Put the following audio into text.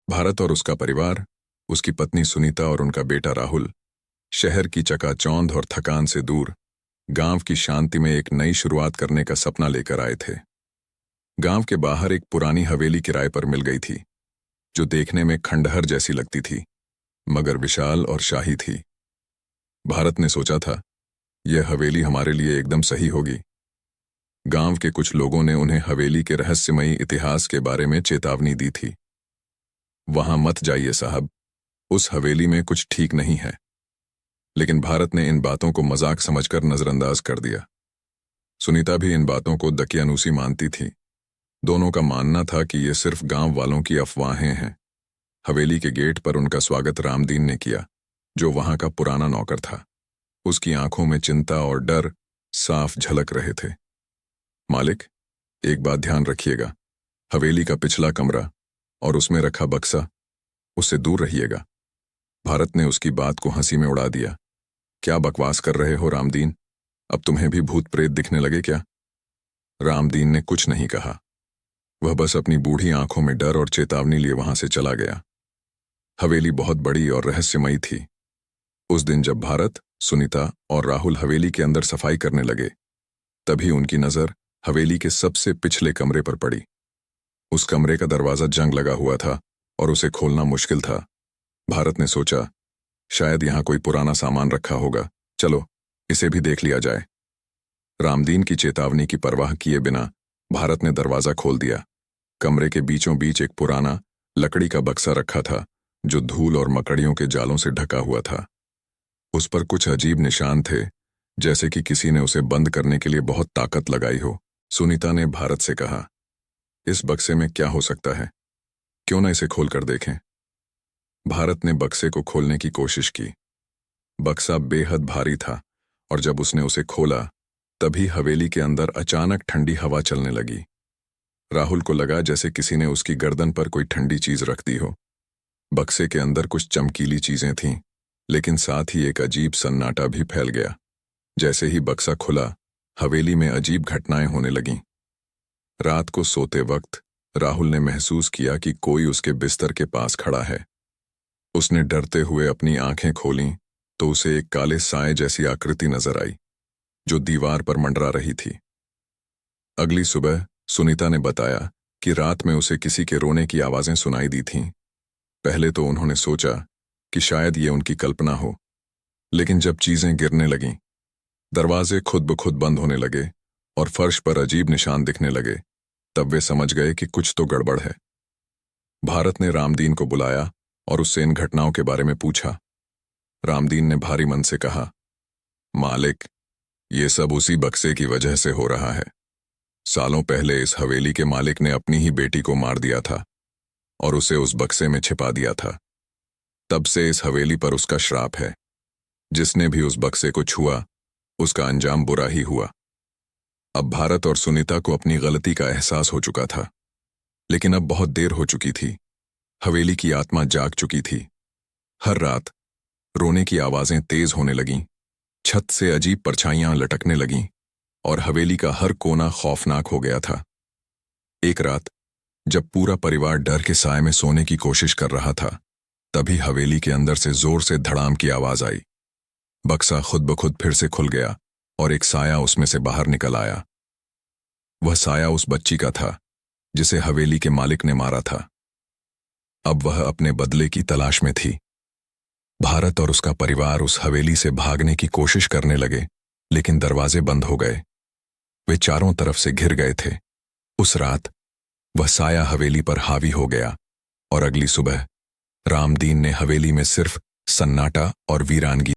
भारत और उसका परिवार, उसकी पत्नी सुनीता और उनका बेटा राहुल, शहर की चकाचौंध और थकान से दूर गांव की शांति में एक नई शुरुआत करने का सपना लेकर आए थे। गांव के बाहर एक पुरानी हवेली किराए पर मिल गई थी, जो देखने में खंडहर जैसी लगती थी, मगर विशाल और शाही थी। भारत ने सोचा था, यह हवेली हमारे लिए एकदम सही होगी। गांव के कुछ लोगों ने उन्हें हवेली के रहस्यमयी इतिहास के बारे में चेतावनी दी थी। वहां मत जाइए साहब, उस हवेली में कुछ ठीक नहीं है। लेकिन भारत ने इन बातों को मजाक समझकर नजरअंदाज कर दिया। सुनीता भी इन बातों को दकियानूसी मानती थी। दोनों का मानना था कि ये सिर्फ गांव वालों की अफवाहें हैं। हवेली के गेट पर उनका स्वागत रामदीन ने किया, जो वहां का पुराना नौकर था। उसकी आंखों में चिंता और डर साफ झलक रहे थे। मालिक, एक बात ध्यान रखिएगा, हवेली का पिछला कमरा और उसमें रखा बक्सा, उससे दूर रहिएगा। भारत ने उसकी बात को हंसी में उड़ा दिया। क्या बकवास कर रहे हो रामदीन? अब तुम्हें भी भूत प्रेत दिखने लगे क्या? रामदीन ने कुछ नहीं कहा। वह बस अपनी बूढ़ी आंखों में डर और चेतावनी लिए वहां से चला गया। हवेली बहुत बड़ी और रहस्यमयी थी। उस दिन जब भारत, सुनीता और राहुल हवेली के अंदर सफाई करने लगे, तभी उनकी नजर हवेली के सबसे पिछले कमरे पर पड़ी। उस कमरे का दरवाजा जंग लगा हुआ था और उसे खोलना मुश्किल था। भारत ने सोचा, शायद यहां कोई पुराना सामान रखा होगा, चलो इसे भी देख लिया जाए। रामदीन की चेतावनी की परवाह किए बिना भारत ने दरवाजा खोल दिया। कमरे के बीचों बीच एक पुराना लकड़ी का बक्सा रखा था, जो धूल और मकड़ियों के जालों से ढका हुआ था। उस पर कुछ अजीब निशान थे, जैसे कि किसी ने उसे बंद करने के लिए बहुत ताकत लगाई हो। सुनीता ने भारत से कहा, इस बक्से में क्या हो सकता है? क्यों न इसे खोलकर देखें? भारत ने बक्से को खोलने की कोशिश की। बक्सा बेहद भारी था और जब उसने उसे खोला, तभी हवेली के अंदर अचानक ठंडी हवा चलने लगी। राहुल को लगा जैसे किसी ने उसकी गर्दन पर कोई ठंडी चीज रख दी हो। बक्से के अंदर कुछ चमकीली चीजें थीं, लेकिन साथ ही एक अजीब सन्नाटा भी फैल गया। जैसे ही बक्सा खुला, हवेली में अजीब घटनाएं होने लगीं। रात को सोते वक्त राहुल ने महसूस किया कि कोई उसके बिस्तर के पास खड़ा है। उसने डरते हुए अपनी आंखें खोलीं तो उसे एक काले साए जैसी आकृति नजर आई, जो दीवार पर मंडरा रही थी। अगली सुबह सुनीता ने बताया कि रात में उसे किसी के रोने की आवाजें सुनाई दी थीं। पहले तो उन्होंने सोचा कि शायद ये उनकी कल्पना हो, लेकिन जब चीजें गिरने लगीं, दरवाजे खुद ब खुद बंद होने लगे और फर्श पर अजीब निशान दिखने लगे, तब वे समझ गए कि कुछ तो गड़बड़ है। भारत ने रामदीन को बुलाया और उससे इन घटनाओं के बारे में पूछा। रामदीन ने भारी मन से कहा, मालिक, ये सब उसी बक्से की वजह से हो रहा है। सालों पहले इस हवेली के मालिक ने अपनी ही बेटी को मार दिया था और उसे उस बक्से में छिपा दिया था। तब से इस हवेली पर उसका श्राप है। जिसने भी उस बक्से को छुआ, उसका अंजाम बुरा ही हुआ। अब भारत और सुनीता को अपनी गलती का एहसास हो चुका था, लेकिन अब बहुत देर हो चुकी थी। हवेली की आत्मा जाग चुकी थी। हर रात रोने की आवाजें तेज होने लगीं, छत से अजीब परछाइयां लटकने लगीं और हवेली का हर कोना खौफनाक हो गया था। एक रात जब पूरा परिवार डर के साए में सोने की कोशिश कर रहा था, तभी हवेली के अंदर से जोर से धड़ाम की आवाज आई। बक्सा खुद ब खुद फिर से खुल गया और एक साया उसमें से बाहर निकल आया। वह साया उस बच्ची का था, जिसे हवेली के मालिक ने मारा था। अब वह अपने बदले की तलाश में थी। भारत और उसका परिवार उस हवेली से भागने की कोशिश करने लगे, लेकिन दरवाजे बंद हो गए। वे चारों तरफ से घिर गए थे। उस रात वह साया हवेली पर हावी हो गया और अगली सुबह रामदीन ने हवेली में सिर्फ सन्नाटा और वीरानगी